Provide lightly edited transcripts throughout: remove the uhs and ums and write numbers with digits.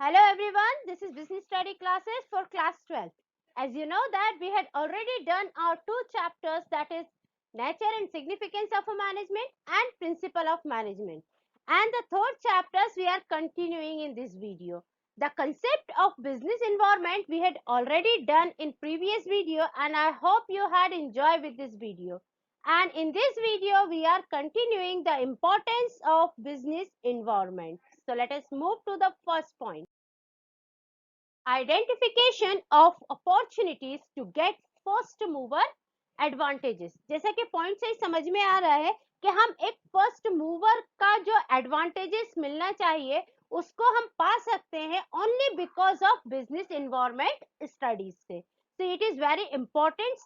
Hello everyone, this is business study classes for class 12. As you know that we had already done our two chapters, that is nature and significance of a management and principle of management. And the third chapters we are continuing in this video. The concept of business environment we had already done in previous video, and I hope you had enjoyed with this video. And in this video we are continuing the importance of business environment. So let us move to the first point. Identification of opportunities to get first mover advantages. जैसा कि point से ही समझ में आ रहा है कि हम एक फर्स्ट मूवर का जो एडवांटेजेस मिलना चाहिए उसको हम पा सकते हैं only because of business environment studies से. So it is very important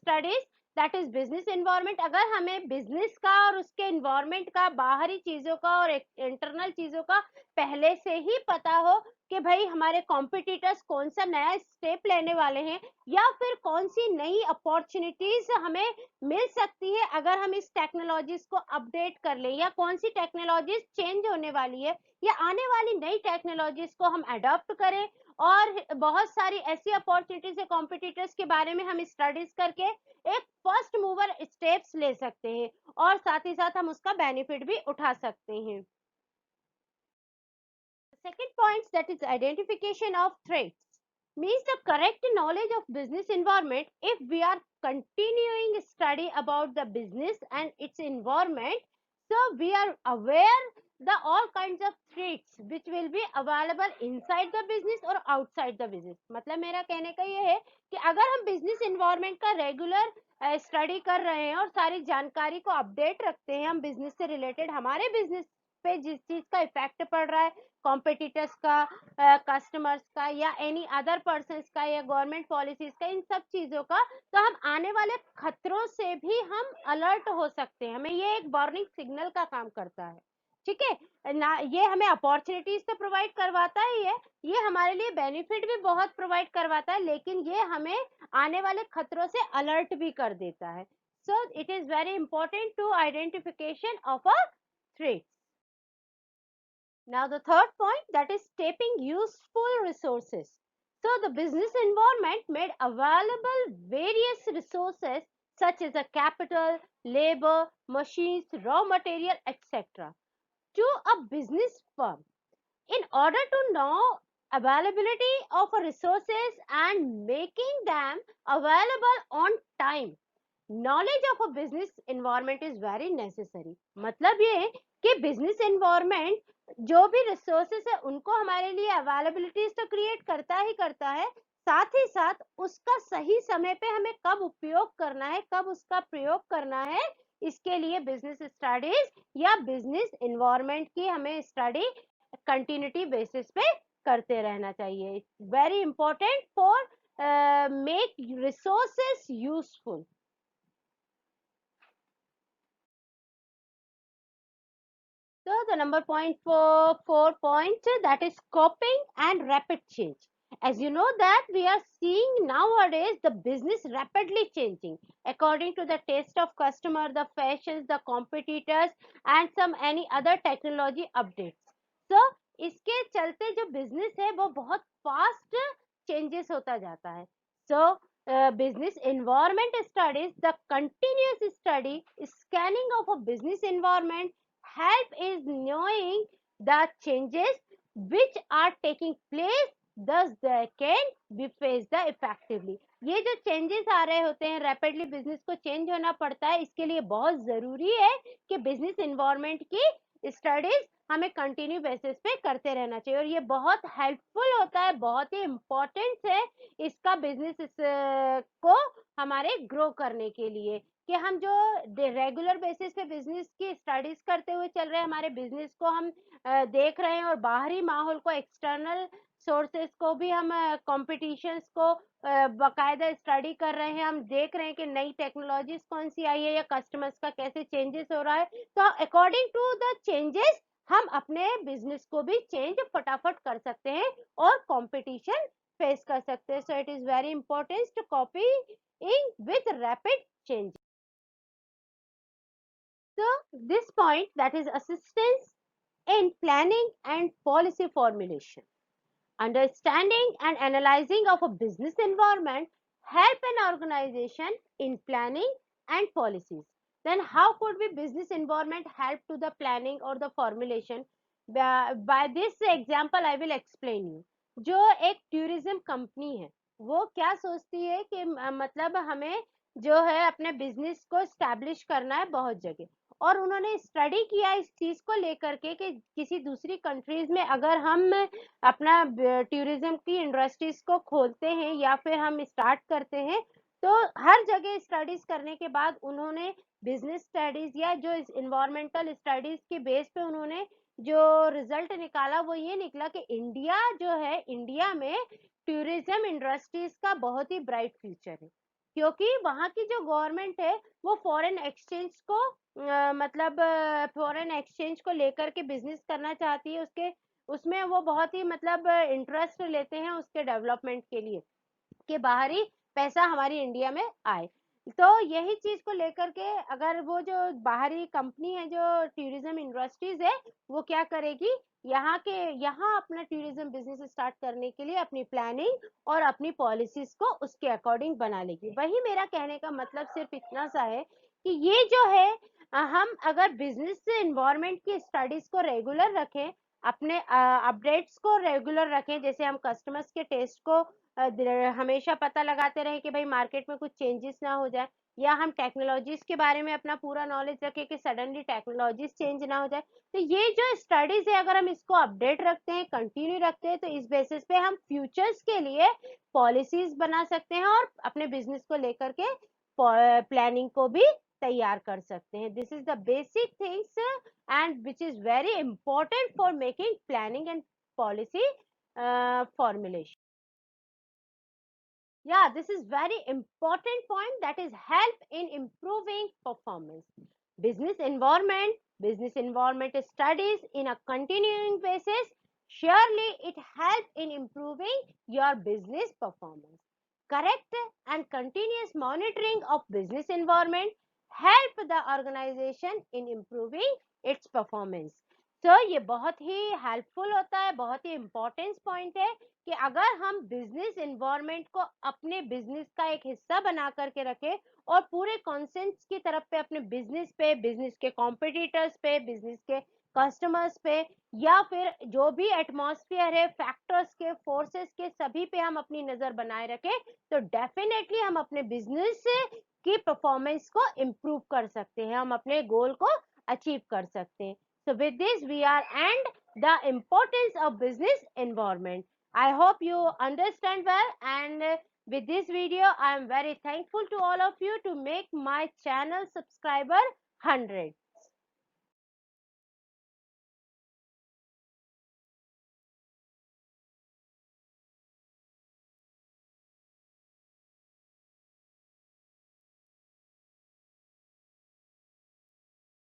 studies, that is business environment. अगर हमें बिजनेस का और उसके इन्वायरमेंट का, बाहरी चीजों का और इंटरनल चीजों का पहले से ही पता हो कि भाई हमारे कॉम्पिटिटर्स कौन सा नया स्टेप लेने वाले हैं या फिर कौन सी नई अपॉर्चुनिटीज हमें मिल सकती है अगर हम इस टेक्नोलॉजीज को अपडेट कर लें, या कौन सी टेक्नोलॉजीज चेंज होने वाली है या आने वाली नई टेक्नोलॉजीज को हम अडॉप्ट करें. और बहुत सारी ऐसी अपॉर्चुनिटीज है कॉम्पिटिटर्स के बारे में हम स्टडीज करके एक फर्स्ट मूवर स्टेप्स ले सकते हैं और साथ ही साथ हम उसका बेनिफिट भी उठा सकते हैं. Second point, that is identification of threats, means the correct knowledge of business environment. If we are continuing study about the business and its environment, so we are aware the all kinds of threats which will be available inside the business or outside the business. मतलब मेरा कहने का ये है कि अगर हम business environment का रेगुलर स्टडी कर रहे हैं और सारी जानकारी को अपडेट रखते हैं, हम बिजनेस से रिलेटेड हमारे बिजनेस पे जिस चीज का इफेक्ट पड़ रहा है, कॉम्पिटिटर्स का, कस्टमर्स का या एनी अदर पर्सन का या गवर्नमेंट पॉलिसीज का, इन सब चीजों का, तो हम आने वाले खतरों से भी हम अलर्ट हो सकते हैं. हमें ये एक वार्निंग सिग्नल का काम करता है. ठीक है ना, ये हमें अपॉर्चुनिटीज तो प्रोवाइड करवाता ही है, ये हमारे लिए बेनिफिट भी बहुत प्रोवाइड करवाता है, लेकिन ये हमें आने वाले खतरों से अलर्ट भी कर देता है. So it is very important to identification of a threat. Now the third point, that is tapping useful resources. So the business environment made available various resources such as a capital, labor, machines, raw material, etc. to a business firm. In order to know availability of resources and making them available on time, knowledge of a business environment is very necessary. मतलब ये कि business environment जो भी resources है उनको हमारे लिए availabilities तो क्रिएट करता ही करता है, साथ ही साथ उसका सही समय पे हमें कब उपयोग करना है, कब उसका प्रयोग करना है, इसके लिए बिजनेस स्टडीज या बिजनेस एनवायरनमेंट की हमें स्टडी कंटिन्यूटी बेसिस पे करते रहना चाहिए. Very important for make resources useful. So the number point for 4 point, that is coping and rapid change. As you know that we are seeing nowadays the business rapidly changing according to the taste of customer, the fashions, the competitors and some any other technology updates. So इसके चलते जो business है वो बहुत fast changes होता जाता है. So business environment studies, the continuous study, scanning of a business environment help is knowing the changes which are taking place, thus they can be faced the effectively. ये जो changes आ रहे होते हैं, rapidly business को change होना पड़ता है, इसके लिए बहुत जरूरी है कि बिजनेस इन्वायरमेंट की स्टडीज हमें कंटिन्यू बेसिस पे करते रहना चाहिए और ये बहुत हेल्पफुल होता है, बहुत ही इम्पोर्टेंट है इसका बिजनेस को हमारे ग्रो करने के लिए कि हम जो रेगुलर बेसिस पे बिजनेस की स्टडीज करते हुए चल रहे हैं, हमारे बिजनेस को हम देख रहे हैं और बाहरी माहौल को, एक्सटर्नल सोर्सेस को भी हम कॉम्पिटिशन्स को बाकायदा स्टडी कर रहे हैं, हम देख रहे हैं कि नई टेक्नोलॉजीज कौन सी आई है या कस्टमर्स का कैसे चेंजेस हो रहा है. तो अकॉर्डिंग टू द चेंजेस हम अपने बिजनेस को भी चेंज फटाफट कर सकते हैं और कंपटीशन फेस कर सकते हैं. So it is very important to coping with rapid change. So this point, that is assistance in planning and policy formulation. Understanding and analyzing of a business environment help an organization in planning and policies. Then how could be business environment help to the planning or the formulation? By this example I will explain you. जो एक tourism company है वो क्या सोचती है कि मतलब हमें जो है अपने बिजनेस को स्टैब्लिश करना है बहुत जगह, और उन्होंने स्टडी किया इस चीज को लेकर के कि किसी दूसरी कंट्रीज में अगर हम अपना टूरिज्म की इंडस्ट्रीज को खोलते हैं या फिर हम स्टार्ट करते हैं, तो हर जगह स्टडीज करने के बाद उन्होंने बिजनेस स्टडीज या जो इन्वायरमेंटल स्टडीज के बेस पे उन्होंने जो रिजल्ट निकाला वो ये निकला कि इंडिया जो है, इंडिया में टूरिज्म इंडस्ट्रीज का बहुत ही ब्राइट फ्यूचर है, क्योंकि वहाँ की जो गवर्नमेंट है वो फॉरेन एक्सचेंज को मतलब फॉरेन एक्सचेंज को लेकर के बिजनेस करना चाहती है, उसके उसमें वो बहुत ही मतलब इंटरेस्ट लेते हैं उसके डेवलपमेंट के लिए कि बाहरी पैसा हमारी इंडिया में आए। तो यही चीज को लेकर के अगर वो जो बाहरी कंपनी है जो टूरिज्म इंडस्ट्रीज है वो क्या करेगी, यहाँ अपना टूरिज्म बिजनेस स्टार्ट करने के लिए अपनी प्लानिंग और अपनी पॉलिसीज को उसके अकॉर्डिंग बना लेगी। वही मेरा कहने का मतलब सिर्फ इतना सा है कि ये जो है हम अगर बिजनेस इन्वायरमेंट की स्टडीज को रेगुलर रखें, अपने अपडेट्स को रेगुलर रखें, जैसे हम कस्टमर्स के टेस्ट को हमेशा पता लगाते रहे कि भाई मार्केट में कुछ चेंजेस ना हो जाए, या हम टेक्नोलॉजीज के बारे में अपना पूरा नॉलेज रखें कि सडनली टेक्नोलॉजीज चेंज ना हो जाए। तो ये जो स्टडीज है अगर हम इसको अपडेट रखते हैं, कंटिन्यू रखते हैं, तो इस बेसिस पे हम फ्यूचर्स के लिए पॉलिसीज बना सकते हैं और अपने बिजनेस को लेकर के प्लानिंग को भी तैयार कर सकते हैं। This is the basic things and which is very important for making planning and policy formulation. Yeah, this is very important point that is help in improving performance. Business environment studies in a continuing basis, surely it help in improving your business performance. Correct and continuous monitoring of business environment help the organization in improving its performance. So ये बहुत ही helpful होता है, बहुत ही importance point है कि अगर हम business environment को अपने बिजनेस का एक हिस्सा बना करके रखें और पूरे कॉन्सेंट्स की तरफ पे अपने बिजनेस पे, बिजनेस के कॉम्पिटिटर्स पे, बिजनेस के कस्टमर्स पे, या फिर जो भी एटमॉस्फेयर है, फैक्टर्स के, फोर्सेस के, सभी पे हम अपनी नजर बनाए रखें, तो डेफिनेटली हम अपने बिजनेस की परफॉर्मेंस को इम्प्रूव कर सकते हैं, हम अपने गोल को अचीव कर सकते हैं। So with this we are end the importance of business environment. I hope you understand well, and with this video I am very thankful to all of you to make my channel subscriber 100.